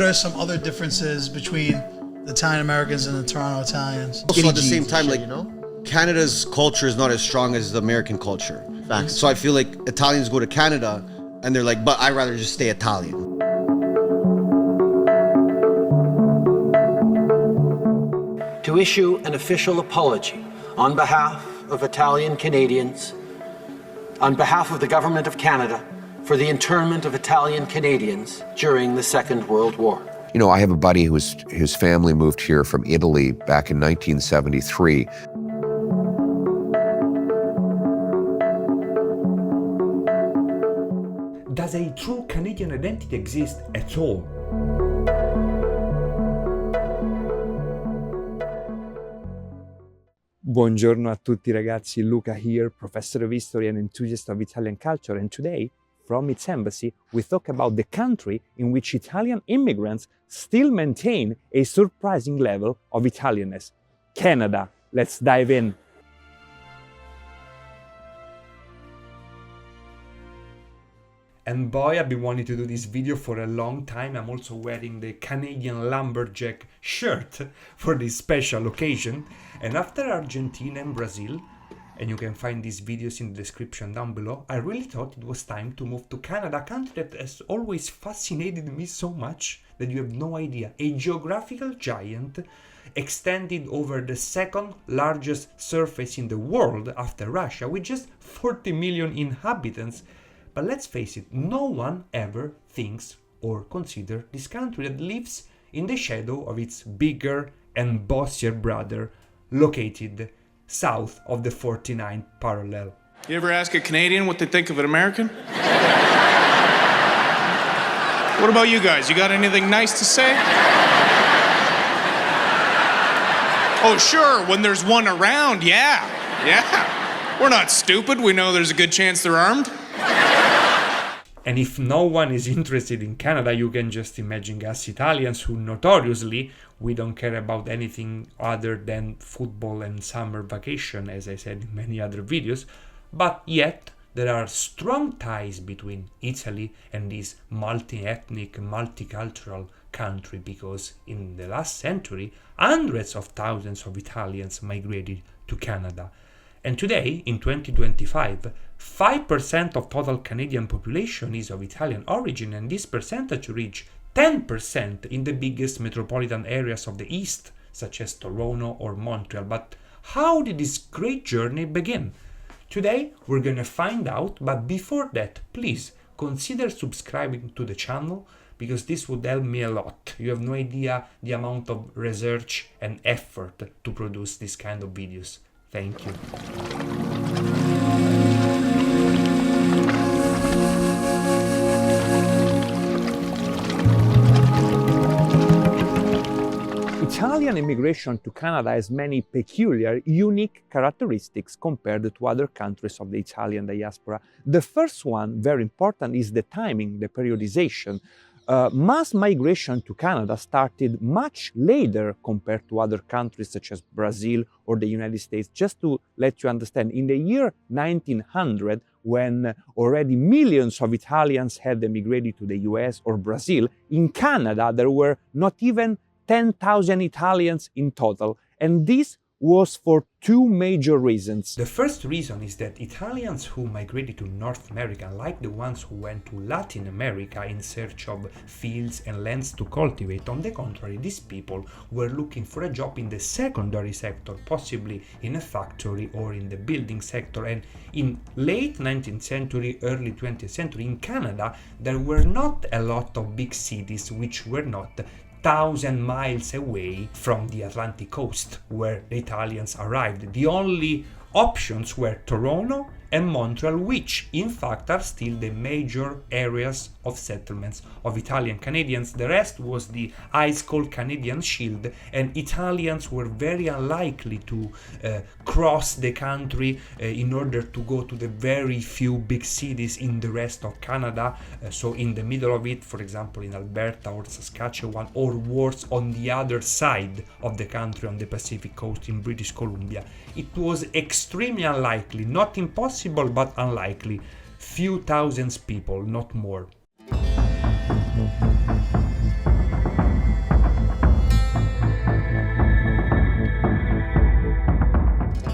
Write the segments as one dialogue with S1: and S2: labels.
S1: what are some other differences between the Italian Americans and the Toronto Italians?
S2: Also, at the same time, like, Canada's culture is not as strong as the American culture.
S3: Facts.
S2: So I feel like Italians go to Canada and they're like, but I'd rather just stay Italian.
S4: To issue an official apology on behalf of Italian Canadians, on behalf of the Government of Canada, for the internment of Italian Canadians during the Second World War.
S5: You know, I have a buddy his family moved here from Italy back in 1973.
S6: Does a true Canadian identity exist at all? Buongiorno a tutti ragazzi, Luca here, professor of history and enthusiast of Italian culture, and today, from its embassy, we talk about the country in which Italian immigrants still maintain a surprising level of Italianness. Canada. Let's dive in. And boy, I've been wanting to do this video for a long time. I'm also wearing the Canadian lumberjack shirt for this special occasion. And after Argentina and Brazil, and you can find these videos in the description down below, I really thought it was time to move to Canada, a country that has always fascinated me so much that you have no idea. A geographical giant extended over the second largest surface in the world after Russia, with just 40 million inhabitants. But let's face it, no one ever thinks or considers this country that lives in the shadow of its bigger and bossier brother, located south of the 49th parallel.
S7: You ever ask a Canadian what they think of an American? What about you guys? You got anything nice to say? Oh, sure, when there's one around, yeah. We're not stupid. We know there's a good chance they're armed.
S6: And if no one is interested in Canada, you can just imagine us Italians, who notoriously, we don't care about anything other than football and summer vacation, as I said in many other videos. But yet, there are strong ties between Italy and this multi-ethnic, multicultural country, because in the last century, hundreds of thousands of Italians migrated to Canada. And today, in 2025, 5% of total Canadian population is of Italian origin, and this percentage reached 10% in the biggest metropolitan areas of the East, such as Toronto or Montreal. But how did this great journey begin? Today, we're gonna find out, but before that, please consider subscribing to the channel, because this would help me a lot. You have no idea the amount of research and effort to produce this kind of videos. Thank you. Italian immigration to Canada has many peculiar, unique characteristics compared to other countries of the Italian diaspora. The first one, very important, is the timing, the periodization. Mass migration to Canada started much later compared to other countries such as Brazil or the United States. Just to let you understand, in the year 1900, when already millions of Italians had emigrated to the US or Brazil, in Canada there were not even 10,000 Italians in total, and this was for two major reasons. The first reason is that Italians who migrated to North America, unlike the ones who went to Latin America in search of fields and lands to cultivate, on the contrary, these people were looking for a job in the secondary sector, possibly in a factory or in the building sector. And in late 19th century, early 20th century, in Canada, there were not a lot of big cities which were not 1,000 miles away from the Atlantic coast where the Italians arrived. The only options were Toronto and Montreal, which in fact are still the major areas of settlements of Italian Canadians. The rest was the ice-cold Canadian shield, and Italians were very unlikely to cross the country in order to go to the very few big cities in the rest of Canada. So in the middle of it, for example, in Alberta or Saskatchewan, or worse, on the other side of the country on the Pacific coast in British Columbia. It was extremely unlikely, not impossible, but unlikely. Few thousands people, not more.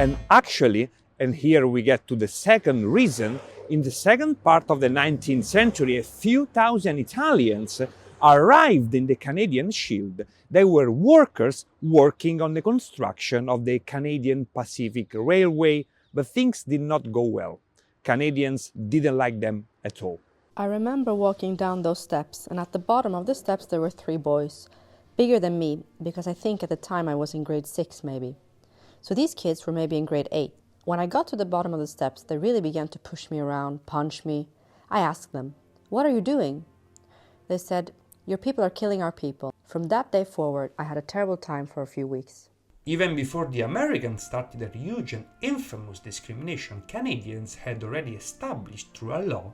S6: And actually, and here we get to the second reason, in the second part of the 19th century, a few thousand Italians arrived in the Canadian Shield. They were workers working on the construction of the Canadian Pacific Railway, but things did not go well. Canadians didn't like them at all.
S3: I remember walking down those steps, and at the bottom of the steps there were 3 boys, bigger than me, because I think at the time I was in grade 6 maybe. So these kids were maybe in grade 8. When I got to the bottom of the steps, they really began to push me around, punch me. I asked them, "What are you doing?" They said, "Your people are killing our people." From that day forward, I had a terrible time for a few weeks.
S8: Even before the Americans started their huge and infamous discrimination, Canadians had already established through a law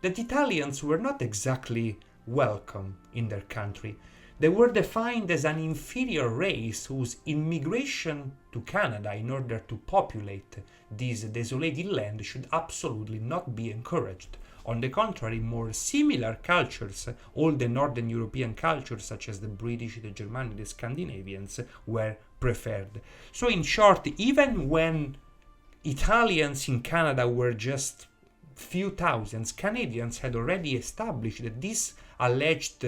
S8: that Italians were not exactly welcome in their country. They were defined as an inferior race whose immigration to Canada in order to populate this desolated land should absolutely not be encouraged. On the contrary, more similar cultures, all the Northern European cultures such as the British, the Germanic, the Scandinavians, were preferred. So in short, even when Italians in Canada were just few thousands, Canadians had already established that this alleged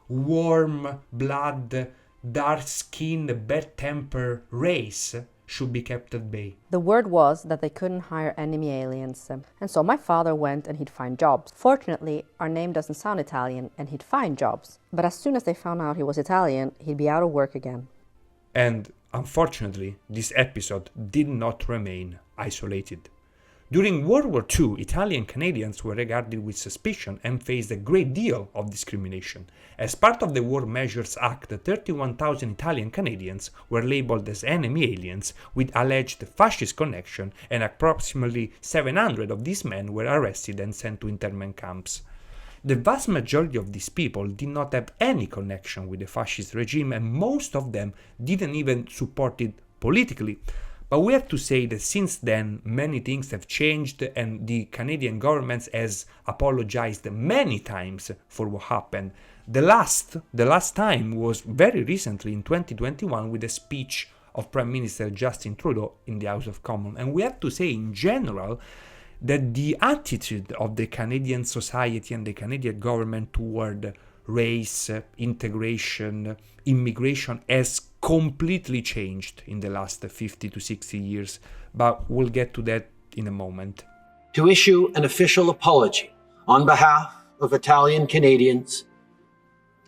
S8: warm blood, dark-skinned, bad-tempered race should be kept at bay.
S3: The word was that they couldn't hire enemy aliens, and so my father went and he'd find jobs. Fortunately, our name doesn't sound Italian and he'd find jobs. But as soon as they found out he was Italian, he'd be out of work again.
S8: And unfortunately, this episode did not remain isolated. During World War II, Italian Canadians were regarded with suspicion and faced a great deal of discrimination. As part of the War Measures Act, 31,000 Italian Canadians were labeled as enemy aliens with alleged fascist connection, and approximately 700 of these men were arrested and sent to internment camps. The vast majority of these people did not have any connection with the fascist regime, and most of them didn't even support it politically. But we have to say that since then many things have changed, and the Canadian government has apologized many times for what happened. The last time was very recently in 2021 with a speech of Prime Minister Justin Trudeau in the House of Commons. And we have to say in general that the attitude of the Canadian society and the Canadian government toward race, integration, immigration has completely changed in the last 50 to 60 years, but we'll get to that in a moment.
S4: To issue an official apology on behalf of Italian Canadians,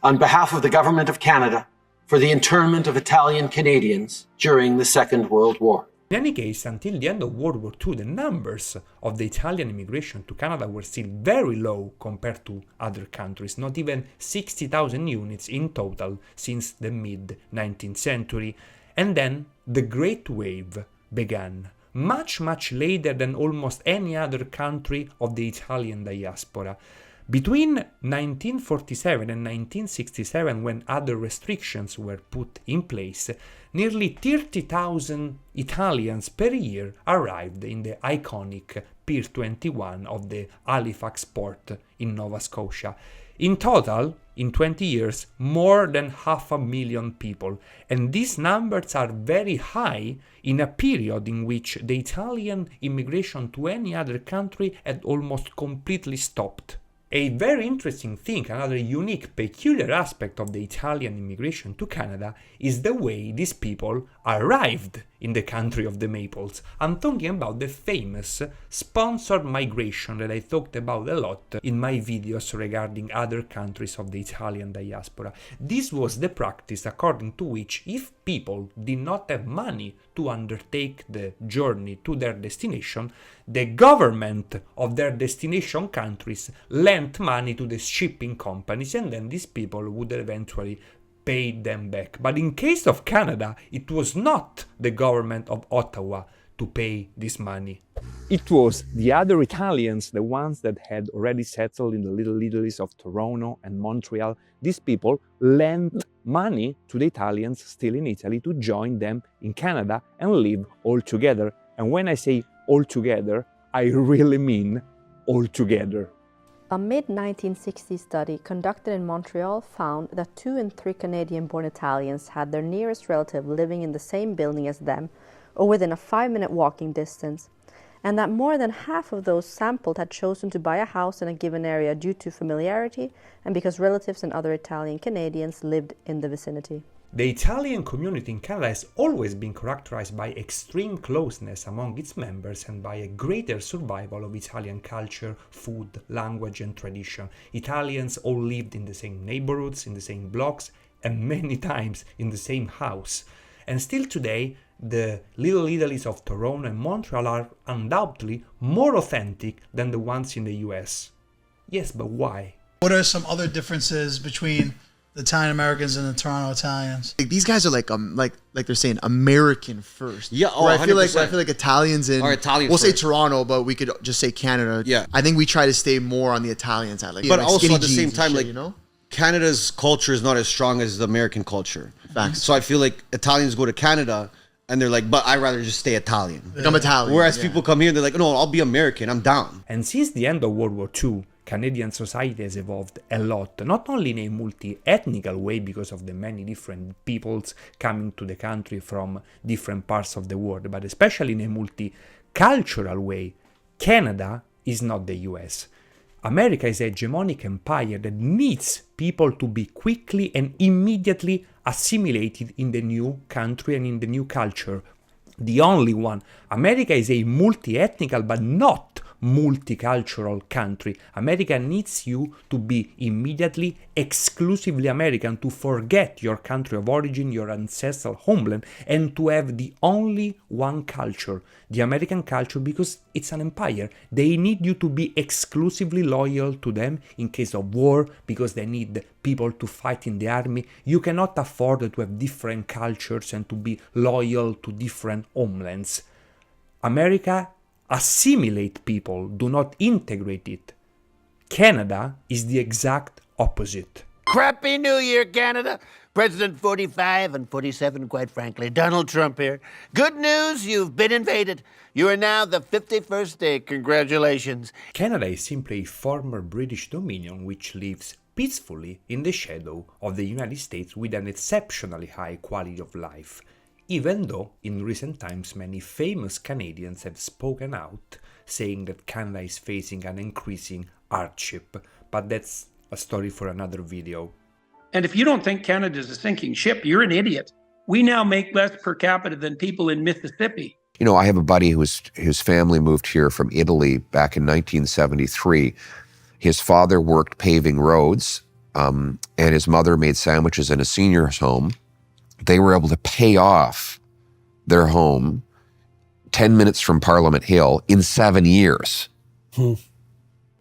S4: on behalf of the Government of Canada, for the internment of Italian Canadians during the Second World War.
S8: In any case, until the end of World War II, the numbers of the Italian immigration to Canada were still very low compared to other countries, not even 60,000 units in total since the mid-19th century. And then the Great Wave began, much later than almost any other country of the Italian diaspora. Between 1947 and 1967, when other restrictions were put in place, nearly 30,000 Italians per year arrived in the iconic Pier 21 of the Halifax port in Nova Scotia. In total, in 20 years, more than 500,000 people, and these numbers are very high in a period in which the Italian immigration to any other country had almost completely stopped. A very interesting thing, another unique, peculiar aspect of the Italian immigration to Canada is the way these people arrived in the country of the maples. I'm talking about the famous sponsored migration that I talked about a lot in my videos regarding other countries of the Italian diaspora. This was the practice according to which if people did not have money to undertake the journey to their destination, the government of their destination countries lent money to the shipping companies, and then these people would eventually pay them back. But in case of Canada, it was not the government of Ottawa to pay this money.
S6: It was the other Italians, the ones that had already settled in the little Italies of Toronto and Montreal. These people lent money to the Italians still in Italy to join them in Canada and live all together. And when I say all together, I really mean all together.
S3: A mid-1960s study conducted in Montreal found that 2 in 3 Canadian-born Italians had their nearest relative living in the same building as them or within a 5-minute walking distance, and that more than half of those sampled had chosen to buy a house in a given area due to familiarity and because relatives and other Italian Canadians lived in the vicinity.
S8: The Italian community in Canada has always been characterized by extreme closeness among its members and by a greater survival of Italian culture, food, language and tradition. Italians all lived in the same neighborhoods, in the same blocks, and many times in the same house. And still today, the Little Italies of Toronto and Montreal are undoubtedly more authentic than the ones in the US. Yes, but why?
S1: What are some other differences between the Italian Americans and the Toronto Italians?
S9: Like, these guys are like they're saying American first.
S2: Yeah, oh,
S9: Where I feel
S2: 100%.
S9: like Italians in
S2: Or Italian
S9: we'll say
S2: first.
S9: Toronto, but we could just say Canada.
S2: Yeah.
S9: I think we try to stay more on the Italian side, like
S2: But
S9: like
S2: also
S9: skinny
S2: at the
S9: jeans
S2: same
S9: and
S2: time,
S9: shit,
S2: like,
S9: you know.
S2: Canada's culture is not as strong as the American culture.
S9: Facts.
S2: So I feel like Italians go to Canada and they're like, but I'd rather just stay Italian.
S9: Like, I'm Italian.
S2: Whereas
S9: yeah.
S2: people come here and they're like, no, I'll be American. I'm down.
S8: And since the end of World War II, Canadian society has evolved a lot, not only in a multi-ethnical way because of the many different peoples coming to the country from different parts of the world, but especially in a multicultural way. Canada is not the US. America is a hegemonic empire that needs people to be quickly and immediately assimilated in the new country and in the new culture. The only one. America is a multi-ethnical but not multicultural country. America needs you to be immediately exclusively American, to forget your country of origin, your ancestral homeland, and to have the only one culture, the American culture, because it's an empire. They need you to be exclusively loyal to them in case of war, because they need people to fight in the army. You cannot afford to have different cultures and to be loyal to different homelands. America assimilate people, do not integrate it. Canada is the exact opposite.
S10: Crappy New Year, Canada. President 45 and 47, quite frankly. Donald Trump here. Good news, you've been invaded. You are now the 51st state. Congratulations.
S8: Canada is simply a former British dominion which lives peacefully in the shadow of the United States with an exceptionally high quality of life, even though in recent times many famous Canadians have spoken out saying that Canada is facing an increasing hardship, but that's a story for another video.
S11: And if you don't think Canada is a sinking ship, you're an idiot. We now make less per capita than people in Mississippi.
S5: You know, I have a buddy his family moved here from Italy back in 1973. His father worked paving roads, and his mother made sandwiches in a senior's home. They were able to pay off their home 10 minutes from Parliament Hill in 7 years.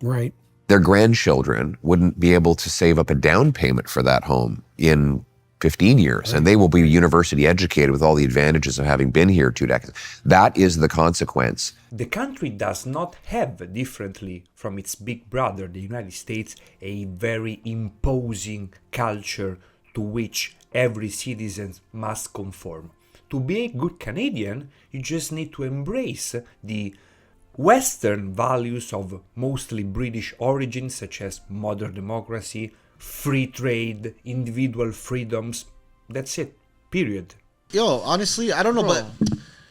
S12: Right.
S5: Their grandchildren wouldn't be able to save up a down payment for that home in 15 years, and they will be university educated with all the advantages of having been here 2 decades. That is the consequence.
S8: The country does not have, differently from its big brother, the United States, a very imposing culture to which every citizen must conform. To be a good Canadian, you just need to embrace the Western values of mostly British origin, such as modern democracy, free trade, individual freedoms. That's it. Period.
S2: Yo, honestly, I don't know, but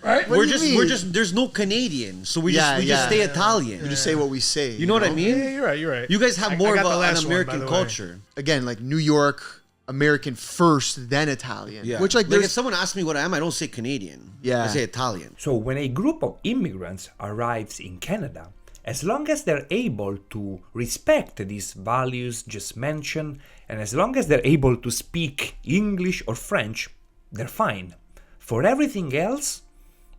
S1: Right?
S2: we're just there's no Canadian, so we just stay Italian.
S9: We just say what we say.
S2: You know what I mean?
S1: Yeah, you're right. You're right.
S2: You guys have
S1: I
S2: more
S1: got
S2: of
S1: the
S2: an
S1: last one, by
S2: American
S1: the way.
S2: culture.
S9: Again, like New York, American first, then Italian.
S2: Yeah.
S9: Which like
S2: if
S9: there's
S2: someone asks me what I am, I don't say Canadian.
S9: Yeah.
S2: I say Italian.
S8: So when a group of immigrants arrives in Canada, as long as they're able to respect these values just mentioned, and as long as they're able to speak English or French, they're fine. For everything else,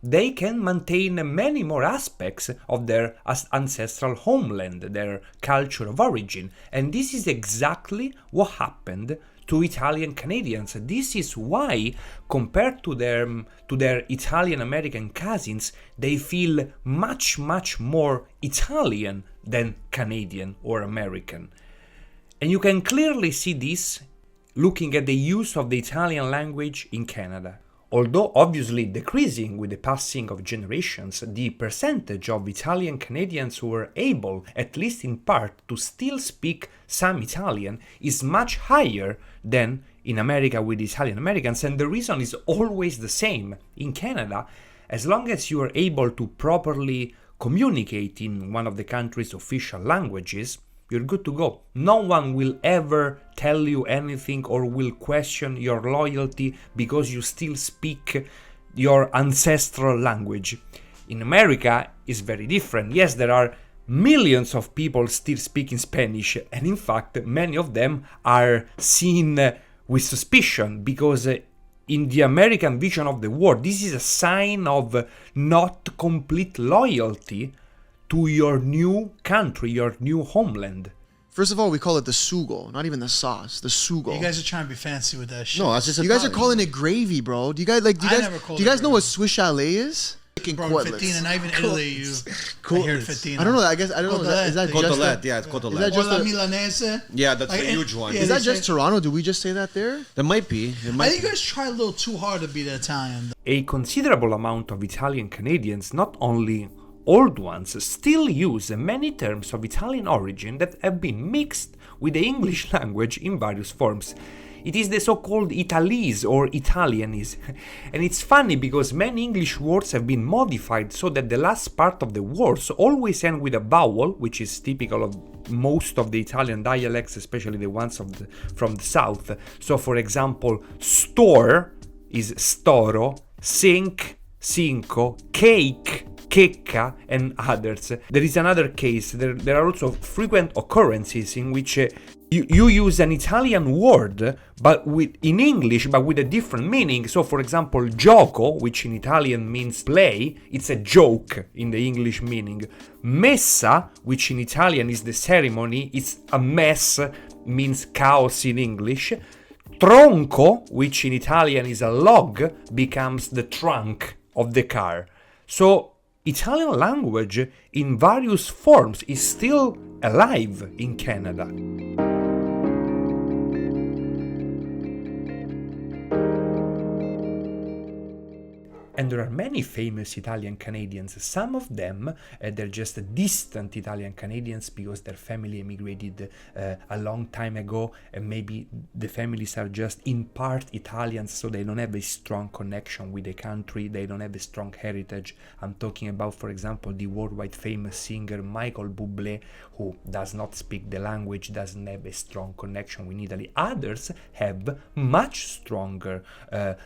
S8: they can maintain many more aspects of their ancestral homeland, their culture of origin. And this is exactly what happened to Italian Canadians. This is why, compared to their Italian American cousins, they feel much, much more Italian than Canadian or American. And you can clearly see this looking at the use of the Italian language in Canada. Although obviously decreasing with the passing of generations, the percentage of Italian Canadians who were able, at least in part, to still speak some Italian is much higher than in America with Italian Americans, and the reason is always the same. In Canada, as long as you are able to properly communicate in one of the country's official languages, you're good to go. No one will ever tell you anything or will question your loyalty because you still speak your ancestral language. In America, it's very different. Yes, there are millions of people still speaking Spanish, and in fact, many of them are seen with suspicion because in the American vision of the world, this is a sign of not complete loyalty to your new country, your new homeland.
S9: First of all, we call it the sugo, not even the sauce. The sugo.
S1: You guys are trying to be fancy with that shit.
S2: No, that's just
S9: You guys are calling it gravy, bro. Do you guys like? Do you guys know what Swiss chalet is?
S1: Bro, Fettina, and even in Italy, you I hear Fettina.
S9: I don't know. I don't know. Is that just
S2: Cotelet? Yeah, it's Cotelet.
S9: Is that just
S1: Or la
S9: a,
S1: Milanese.
S2: Yeah, that's
S1: Like,
S2: a huge one.
S1: yeah,
S9: is that
S1: they
S9: just
S1: say-
S9: Toronto? Do we just say that there?
S2: There might be.
S1: I think you guys try a little too hard to be the Italian.
S8: A considerable amount of Italian Canadians, not only old ones, still use many terms of Italian origin that have been mixed with the English language in various forms. It is the so-called Italese or Italianese. And it's funny because many English words have been modified so that the last part of the words always end with a vowel, which is typical of most of the Italian dialects, especially the ones from the south. So for example, store is storo, sink, cinco, cake, checca, and others. There is another case. There are also frequent occurrences in which you use an Italian word but in English but with a different meaning. So for example, gioco, which in Italian means play, it's a joke in the English meaning. Messa, which in Italian is the ceremony, it's a mess, means chaos in English. Tronco, which in Italian is a log, becomes the trunk of the car. So Italian language in various forms is still alive in Canada. And there are many famous Italian Canadians. Some of them, they're just distant Italian Canadians because their family emigrated a long time ago, and maybe the families are just in part Italians, so they don't have a strong connection with the country, they don't have a strong heritage. I'm talking about, for example, the worldwide famous singer Michael Bublé, who does not speak the language, doesn't have a strong connection with Italy. Others have much stronger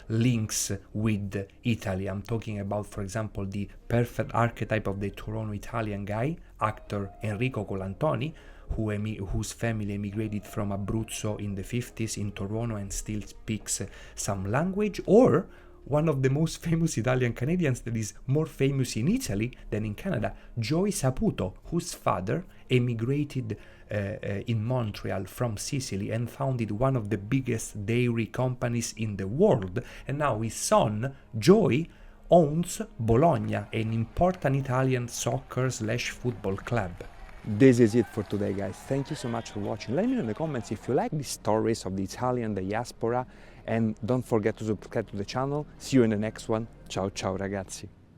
S8: links with Italy. I'm talking about, for example, the perfect archetype of the Toronto Italian guy, actor Enrico Colantoni, whose family emigrated from Abruzzo in the 50s in Toronto and still speaks some language, or one of the most famous Italian Canadians that is more famous in Italy than in Canada, Joey Saputo, whose father emigrated in Montreal from Sicily and founded one of the biggest dairy companies in the world. And now his son, Joey, owns Bologna, an important Italian soccer/football club.
S6: This is it for today, guys. Thank you so much for watching. Let me know in the comments if you like the stories of the Italian diaspora, and don't forget to subscribe to the channel. See you in the next one. Ciao ciao ragazzi.